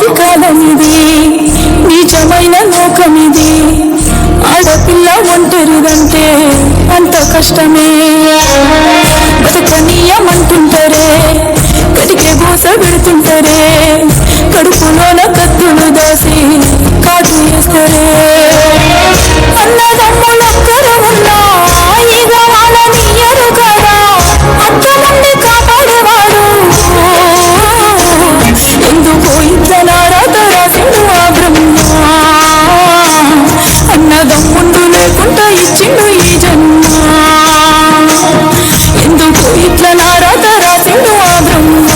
ఊరి కాలమిది, నీచమైన లోకమిది. ఆడపిల్ల ఒంటరిదంటే అంత కష్టమే. బతకనీయమంటుంటారే, కటికే గోస పెడుతుంటారే, కడుపులోన కత్తులు దాసి కాటు వేస్తారే. అన్నదమ్ములొక్కరు ఉన్నా ఇక వాళ్ళనియ్యరు కదా, అక్క నుండి కాపాడేవాడు. ఎందుకో ఇద్దలారా రాసిండు ఆ బ్రహ్మ, అన్నదమ్ముండు లేకుండా ఇచ్చిండు ఈ జన్మ. ఎందుకో ఇట్లలారా రాసిండు ఆ బ్రహ్మ,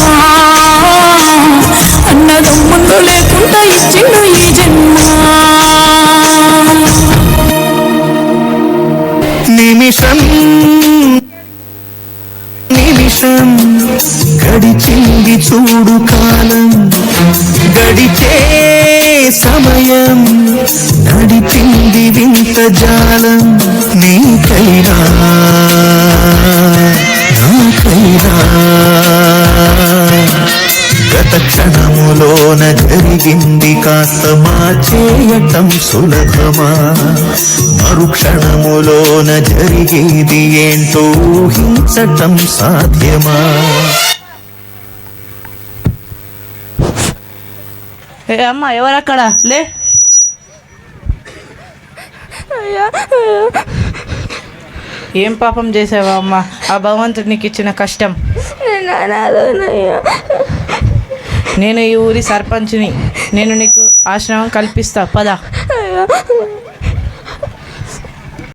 అన్నదమ్ముండు లేకుండా ఇచ్చిండు ఈ జన్మ. నిమిషం నిమిషం గడిచింది చూడు కాలం, గడిచే సమయం నడిపింది వింత జాలం. నీకైనా నాకైనా గత క్షణములోన జరిగింది కాస్త మార్చేయటం సులభమా, మరుక్షణములోన జరిగేది ఏంటో ఊహించటం సాధ్యమా. ఏ అమ్మ ఎవరక్కడ లే. ఏం పాపం చేసావా అమ్మ? ఆ భగవంతుడు నీకు ఇచ్చిన కష్టం. నేను ఈ ఊరి సర్పంచ్ని, నేను నీకు ఆశ్రమం కల్పిస్తా పద.